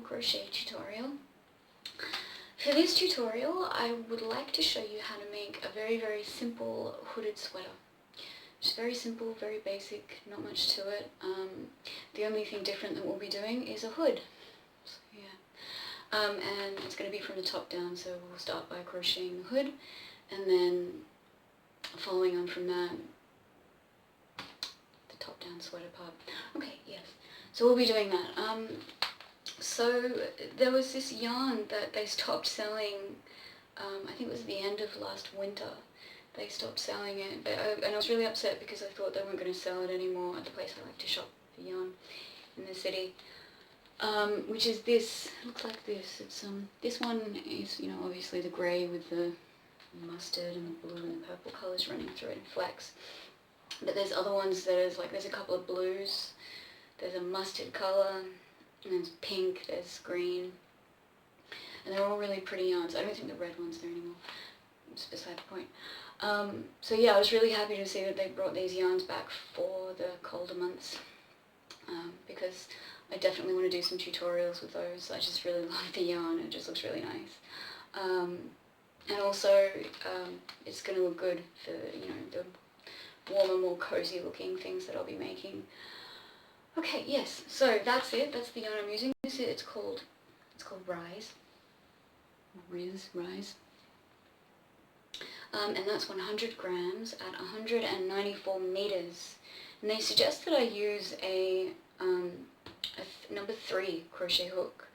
crochet tutorial. For this tutorial, I would like to show you how to make a very, very simple hooded sweater. Just very simple, very basic, not much to it. The only thing different that we'll be doing is a hood. So, yeah. And it's going to be from the top down, so we'll start by crocheting the hood, and then following on from that, the top down sweater part. Okay, yes. So we'll be doing that. So there was this yarn that they stopped selling, I think it was the end of last winter. They stopped selling it, and I was really upset because I thought they weren't going to sell it anymore at the place I like to shop for yarn in the city. Which is this, it looks like this. It's this one is, you know, obviously the grey with the mustard and the blue and the purple colours running through it in flecks. But there's other ones that is like, there's a couple of blues, there's a mustard colour, and there's pink, there's green, and they're all really pretty yarns. I don't think the red one's there anymore. It's beside the point. So yeah, I was really happy to see that they brought these yarns back for the colder months, because I definitely want to do some tutorials with those. I just really love the yarn, it just looks really nice. And also, it's going to look good for, you know, the warmer, more cozy looking things that I'll be making. Okay, yes, so that's it. That's the yarn I'm using. It's called Rise. Rise. And that's 100 grams at 194 meters. And they suggest that I use a number 3 crochet hook,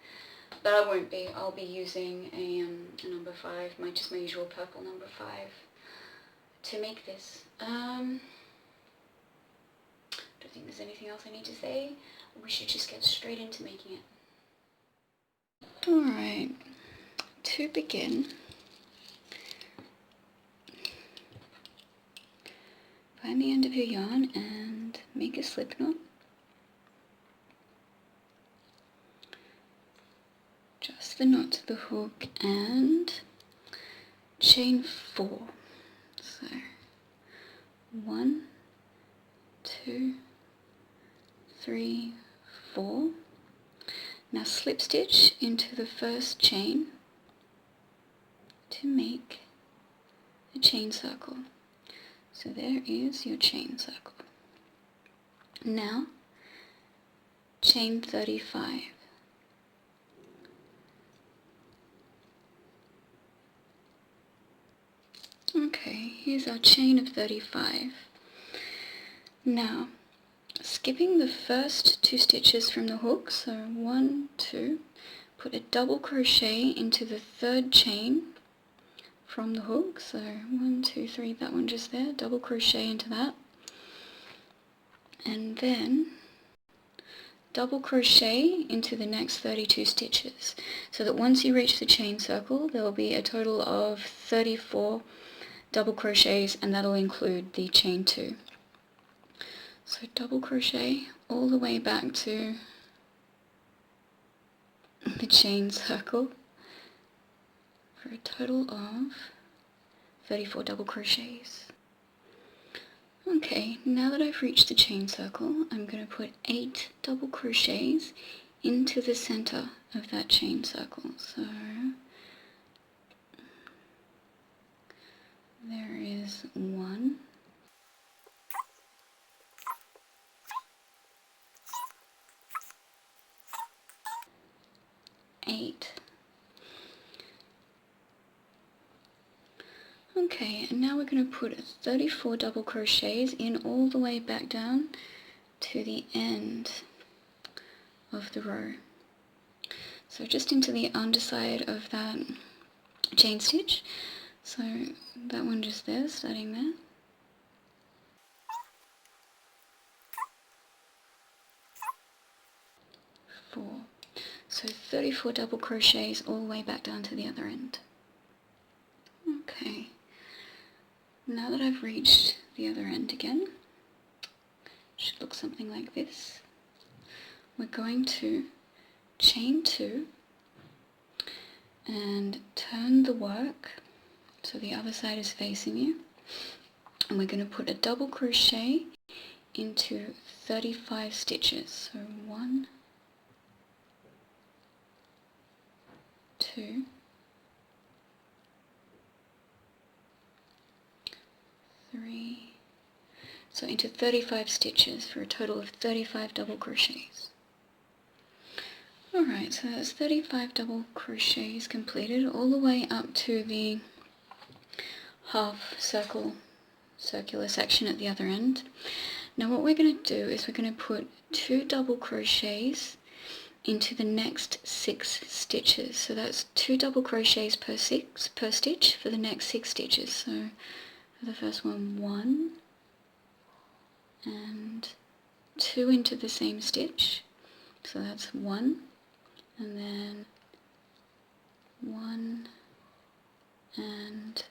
but I won't be. I'll be using a number 5, my usual purple number 5 to make this. Don't think there's anything else I need to say. We should just get straight into making it. Alright, to begin, find the end of your yarn and make a slip knot. Just the knot to the hook and chain 4. So 1, 2, 3, 4. Now slip stitch into the first chain to make a chain circle. So there is your chain circle. Now chain 35. Okay, here's our chain of 35. Now, skipping the first 2 stitches from the hook, so 1, 2, put a double crochet into the 3rd chain from the hook, so 1, 2, 3, that one just there, double crochet into that, and then double crochet into the next 32 stitches, so that once you reach the chain circle, there will be a total of 34 double crochets, and that'll include the chain 2. So double crochet all the way back to the chain circle for a total of 34 double crochets. Okay, now that I've reached the chain circle, I'm going to put 8 double crochets into the center of that chain circle. So there is 1, 8. Okay, and now we're going to put 34 double crochets in all the way back down to the end of the row. So just into the underside of that chain stitch. So that one just there, starting there. 4. So 34 double crochets all the way back down to the other end. Okay, now that I've reached the other end again, it should look something like this. We're going to chain 2 and turn the work so the other side is facing you, and we're going to put a double crochet into 35 stitches. So 1, 2, 3, so into 35 stitches for a total of 35 double crochets. Alright, so that's 35 double crochets completed all the way up to the half circular section at the other end. Now what we're going to do is we're going to put 2 double crochets into the next 6 stitches. So that's 2 double crochets per stitch for the next 6 stitches. So for the first one, 1 and 2 into the same stitch. So that's 1, and then 1 and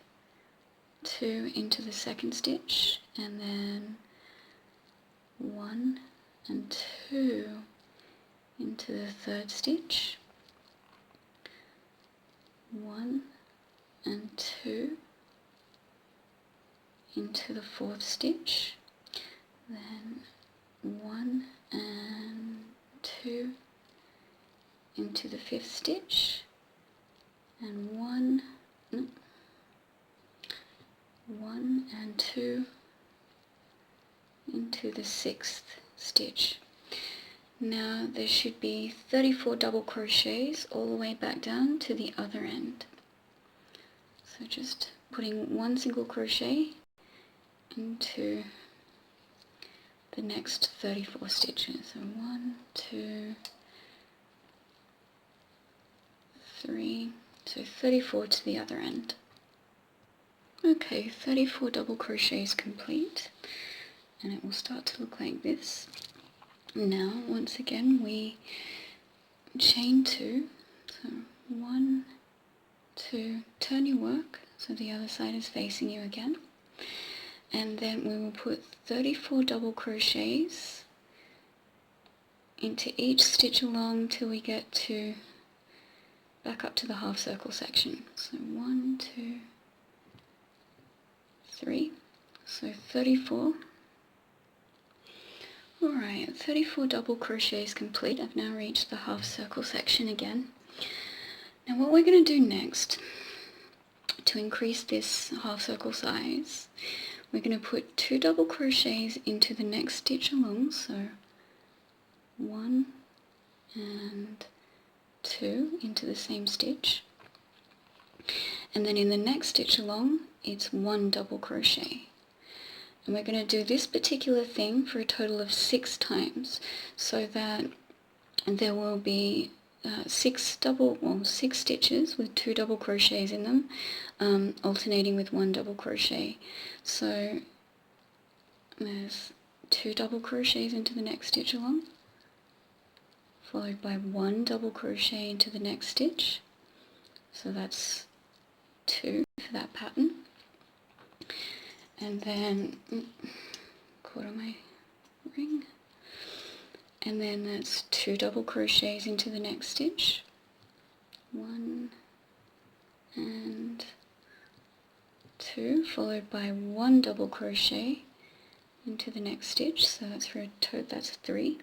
2 into the second stitch, and then 1 and 2 into the third stitch, 1 and 2 into the fourth stitch, then 1 and 2 into the fifth stitch, and 1 and 2 into the sixth stitch. Now there should be 34 double crochets all the way back down to the other end. So just putting 1 single crochet into the next 34 stitches. So 1, 2, 3, so 34 to the other end. Okay, 34 double crochets complete, and it will start to look like this. Now once again we chain 2, so 1, 2, turn your work so the other side is facing you again, and then we will put 34 double crochets into each stitch along till we get to back up to the half circle section. So 1, 2, 3, so 34. Alright, 34 double crochets complete. I've now reached the half circle section again. Now what we're going to do next, to increase this half circle size, we're going to put 2 double crochets into the next stitch along, so 1 and 2 into the same stitch, and then in the next stitch along it's 1 double crochet. And we're going to do this particular thing for a total of 6 times, so that there will be 6 stitches with 2 double crochets in them, alternating with 1 double crochet. So there's 2 double crochets into the next stitch along, followed by 1 double crochet into the next stitch, so that's 2 for that pattern. And then, caught on my ring, and then that's 2 double crochets into the next stitch, 1 and 2, followed by 1 double crochet into the next stitch, so that's for a total, that's 3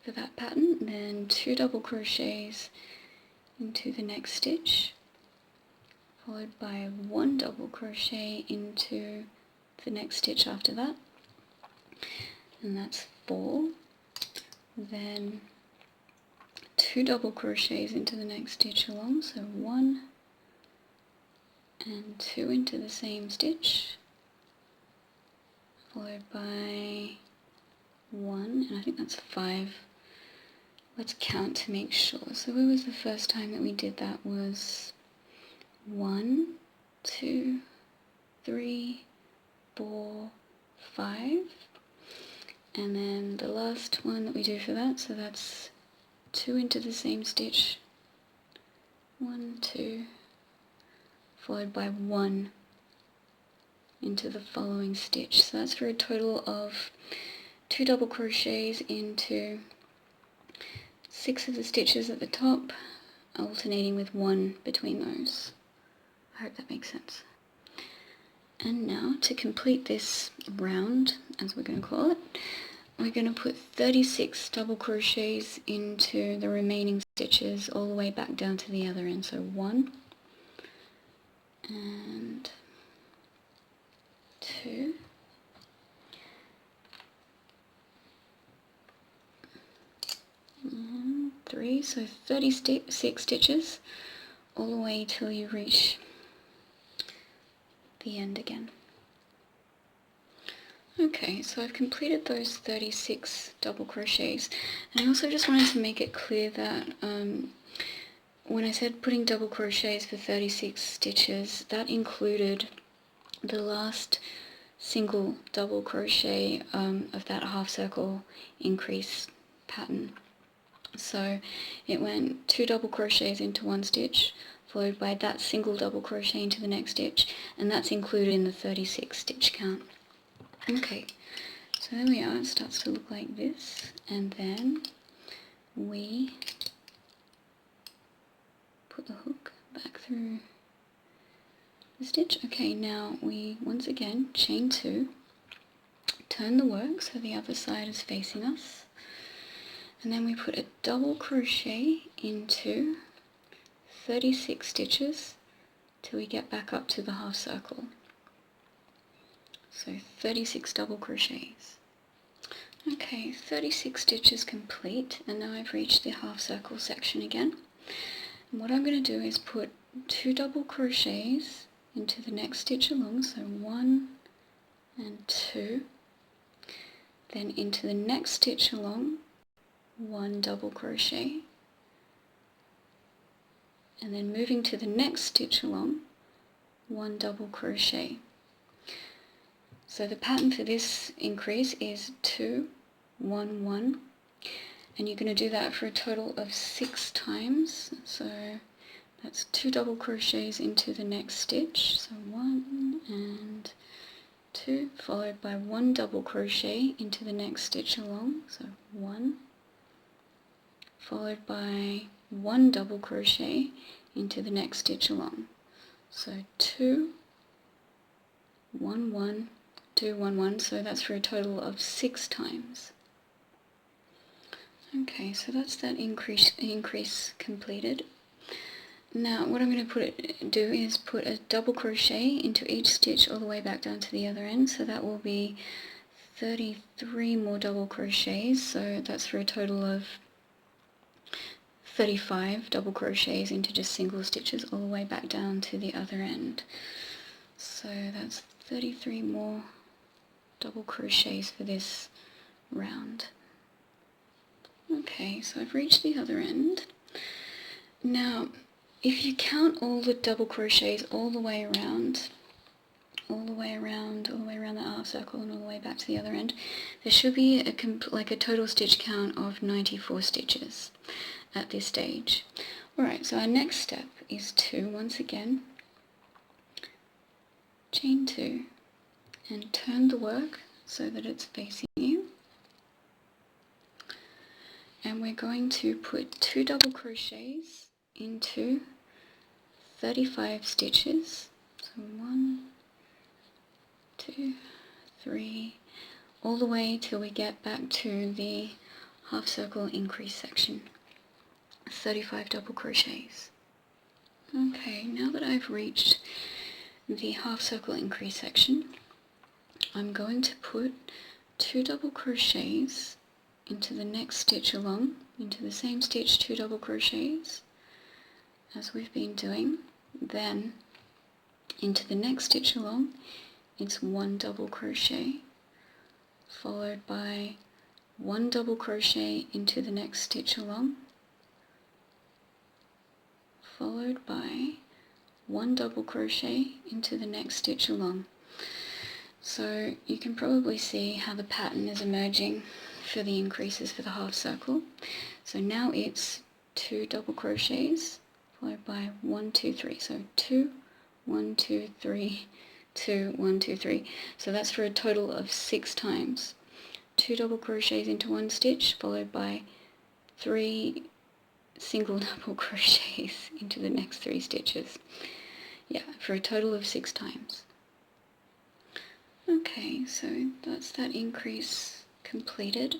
for that pattern, and then 2 double crochets into the next stitch, followed by 1 double crochet into the next stitch after that, and that's 4, then 2 double crochets into the next stitch along, so 1 and 2 into the same stitch, followed by 1, and I think that's 5. Let's count to make sure. So where was the first time that we did that? Was 1, 2, 3, 4, 5, and then the last one that we do for that, so that's 2 into the same stitch, 1, 2, followed by 1 into the following stitch. So that's for a total of 2 double crochets into 6 of the stitches at the top, alternating with 1 between those. I hope that makes sense. And now to complete this round, as we're going to call it, we're going to put 36 double crochets into the remaining stitches all the way back down to the other end. So 1 and 2 and 3, so 36 stitches all the way till you reach the end again. Okay, so I've completed those 36 double crochets, and I also just wanted to make it clear that when I said putting double crochets for 36 stitches, that included the last single double crochet of that half circle increase pattern. So it went 2 double crochets into one stitch, followed by that single double crochet into the next stitch, and that's included in the 36 stitch count. Okay, so there we are. It starts to look like this, and then we put the hook back through the stitch. Okay, now we once again chain 2, turn the work so the other side is facing us, and then we put a double crochet into 36 stitches till we get back up to the half circle. So 36 double crochets. Okay, 36 stitches complete, and now I've reached the half circle section again. And what I'm going to do is put 2 double crochets into the next stitch along, so 1 and 2, then into the next stitch along 1 double crochet, and then moving to the next stitch along 1 double crochet. So the pattern for this increase is 2, 1, 1, and you're going to do that for a total of 6 times. So that's 2 double crochets into the next stitch, so 1 and 2, followed by 1 double crochet into the next stitch along, so 1, followed by 1 double crochet into the next stitch along, so 2, 1, 1, 2, 1, 1, so that's for a total of 6 times. Okay, so that's that increase completed. Now what I'm going to do is put a double crochet into each stitch all the way back down to the other end, so that will be 33 more double crochets, so that's for a total of 35 double crochets into just single stitches all the way back down to the other end. So that's 33 more double crochets for this round. Okay, so I've reached the other end. Now if you count all the double crochets all the way around the half circle and all the way back to the other end, there should be a total stitch count of 94 stitches at this stage. Alright, so our next step is to once again chain 2 and turn the work so that it's facing you, and we're going to put 2 double crochets into 35 stitches, so 1, 2, 3, all the way till we get back to the half circle increase section. 35 double crochets. Okay, now that I've reached the half circle increase section, I'm going to put 2 double crochets into the next stitch along, into the same stitch 2 double crochets as we've been doing, then into the next stitch along it's 1 double crochet, followed by 1 double crochet into the next stitch along, followed by 1 double crochet into the next stitch along. So you can probably see how the pattern is emerging for the increases for the half circle. So now it's 2 double crochets followed by 1, 2, 3. So 2, 1, 2, 3, 2, 1, 2, 3. So that's for a total of 6 times. 2 double crochets into one stitch followed by 3 single double crochets into the next 3 stitches. Yeah, for a total of 6 times. Okay, so that's that increase completed.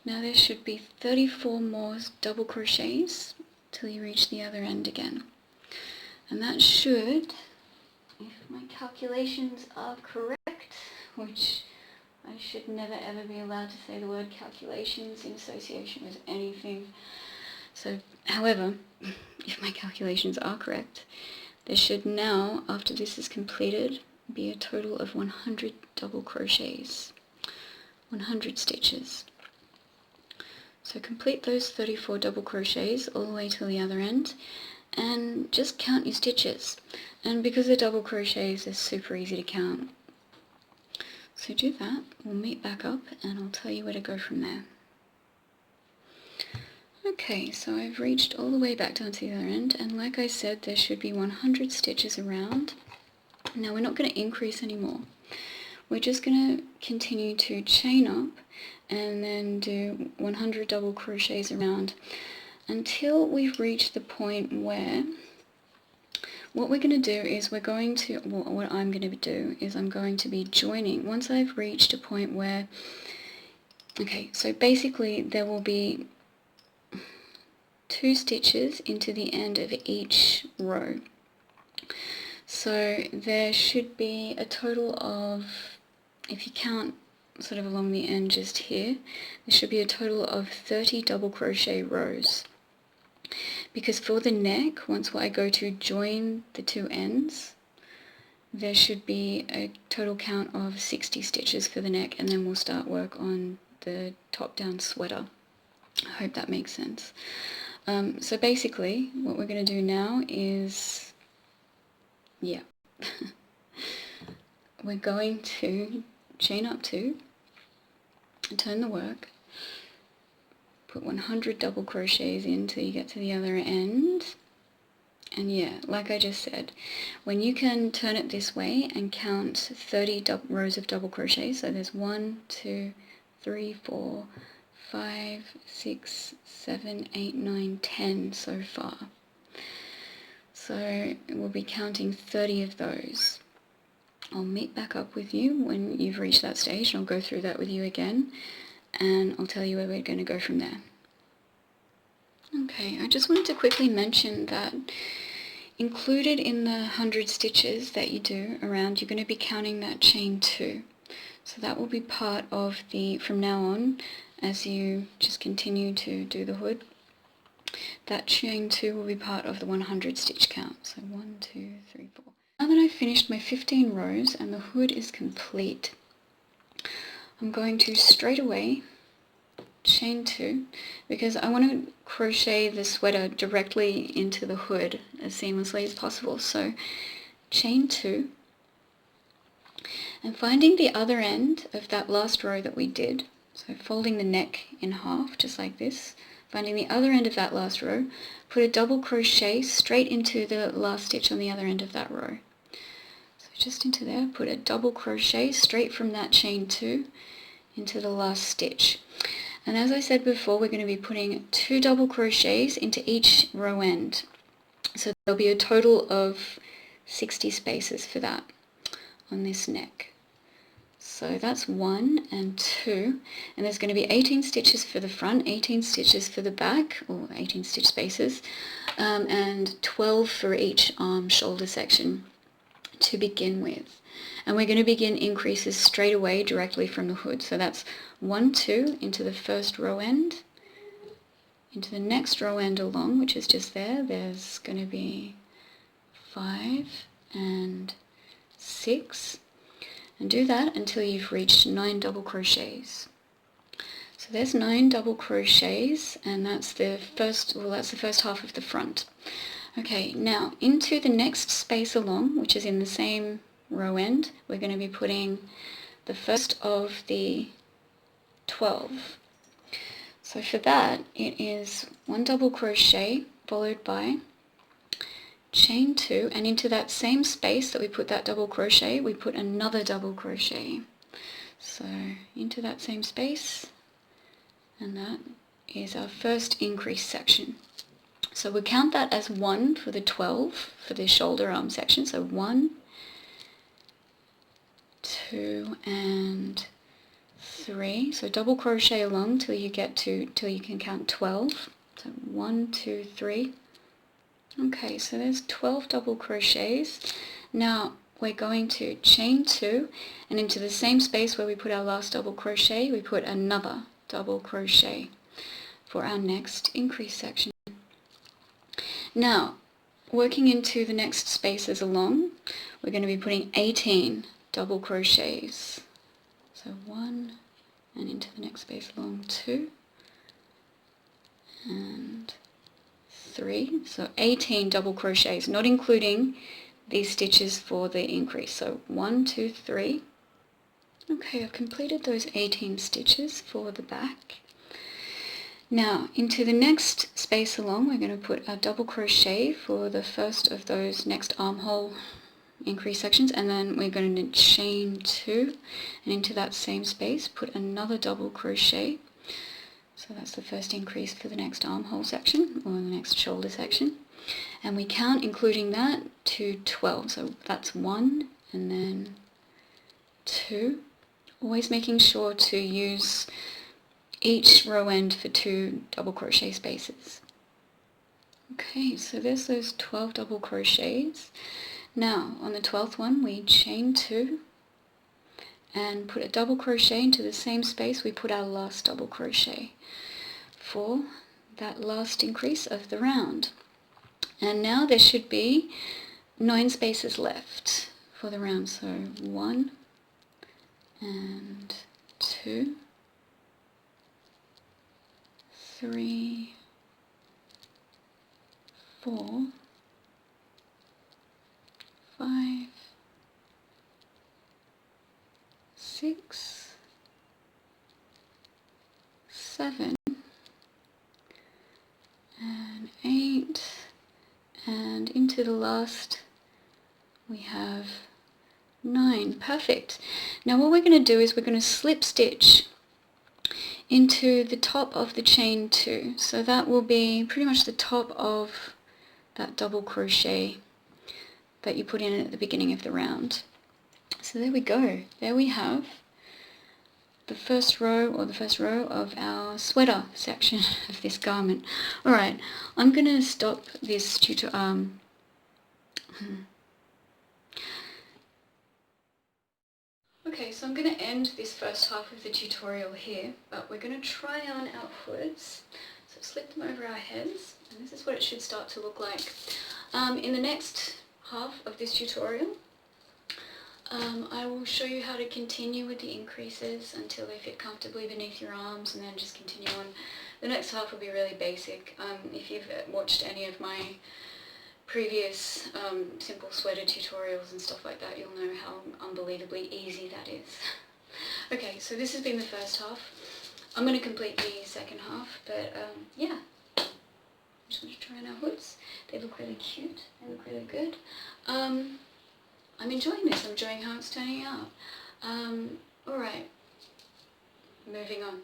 Now there should be 34 more double crochets till you reach the other end again. And that should, if my calculations are correct, which I should never ever be allowed to say the word calculations in association with anything. So, however, if my calculations are correct, there should now, after this is completed, be a total of 100 double crochets, 100 stitches. So complete those 34 double crochets all the way to the other end, and just count your stitches. And because they're double crochets, they're super easy to count. So do that, we'll meet back up and I'll tell you where to go from there. Okay, so I've reached all the way back down to the other end, and like I said, there should be 100 stitches around. Now we're not going to increase anymore. We're just going to continue to chain up and then do 100 double crochets around until we've reached the point where what we're going to do is what I'm going to do is I'm going to be joining. Once I've reached a point where, okay, so basically there will be 2 stitches into the end of each row. So there should be a total of, if you count sort of along the end just here, there should be a total of 30 double crochet rows. Because for the neck, once I go to join the 2 ends, there should be a total count of 60 stitches for the neck, and then we'll start work on the top-down sweater. I hope that makes sense. So basically, what we're going to do now is, yeah, we're going to chain up 2, turn the work, put 100 double crochets in till you get to the other end, and yeah, like I just said, when you can turn it this way and count 30 rows of double crochets, so there's 1, 2, 3, 4, 5, 6, 7, 8, 9, 10 so far. So we'll be counting 30 of those. I'll meet back up with you when you've reached that stage, and I'll go through that with you again, and I'll tell you where we're going to go from there. Okay, I just wanted to quickly mention that included in the 100 stitches that you do around, you're going to be counting that chain 2. So that will be part of the, from now on, as you just continue to do the hood, that chain 2 will be part of the 100 stitch count. So 1, 2, 3, 4. Now that I've finished my 15 rows and the hood is complete, I'm going to straight away chain 2, because I want to crochet the sweater directly into the hood as seamlessly as possible. So chain 2, and finding the other end of that last row that we did, so folding the neck in half just like this, finding the other end of that last row, put a double crochet straight into the last stitch on the other end of that row. So just into there, put a double crochet straight from that chain 2 into the last stitch. And as I said before, we're going to be putting 2 double crochets into each row end. So there'll be a total of 60 spaces for that on this neck. So that's 1 and 2, and there's going to be 18 stitches for the front, 18 stitches for the back, or 18 stitch spaces, and 12 for each arm shoulder section to begin with. And we're going to begin increases straight away directly from the hood. So that's 1, 2 into the first row end, into the next row end along, which is just there. There's going to be 5 and 6, and do that until you've reached 9 double crochets. So there's 9 double crochets, and that's the first, well, that's the first half of the front. Okay, now into the next space along, which is in the same row end, we're going to be putting the first of the 12. So for that, it is 1 double crochet followed by chain 2, and into that same space that we put that double crochet, we put another double crochet. So into that same space, and that is our first increase section. So we'll count that as 1 for the 12 for the shoulder arm section. So 1, 2 and 3, so double crochet along till you can count 12. So 1, 2, 3. Okay, so there's 12 double crochets. Now we're going to chain 2, and into the same space where we put our last double crochet, we put another double crochet for our next increase section. Now, working into the next spaces along, we're going to be putting 18 double crochets. So 1, and into the next space along 2, and 3. So 18 double crochets, not including these stitches for the increase. So 1, 2, 3. Okay, I've completed those 18 stitches for the back. Now, into the next space along, we're going to put a double crochet for the first of those next armhole increase sections, and then we're going to chain 2, and into that same space put another double crochet. So that's the first increase for the next armhole section, or the next shoulder section. And we count, including that, to 12. So that's 1, and then 2. Always making sure to use each row end for 2 double crochet spaces. Okay, so there's those 12 double crochets. Now, on the 12th one, we chain 2 and put a double crochet into the same space we put our last double crochet for that last increase of the round. And now there should be 9 spaces left for the round. So 1 and 2, 3, 4, 5, 6, 7, and 8, and into the last we have 9. Perfect. Now what we're going to do is we're going to slip stitch into the top of the chain 2. So that will be pretty much the top of that double crochet that you put in at the beginning of the round. So there we go. There we have the first row of our sweater section of this garment. Alright, I'm going to stop this tutorial. Okay, so I'm going to end this first half of the tutorial here, but we're going to try on our hoods. So slip them over our heads, and this is what it should start to look like. In the next half of this tutorial, I will show you how to continue with the increases until they fit comfortably beneath your arms, and then just continue on. The next half will be really basic. If you've watched any of my previous simple sweater tutorials and stuff like that, you'll know how unbelievably easy that is. Okay, so this has been the first half. I'm going to complete the second half, but yeah. I'm just going to try on our hoods. They look really cute. They look really good. I'm enjoying this. I'm enjoying how it's turning out. Alright, moving on.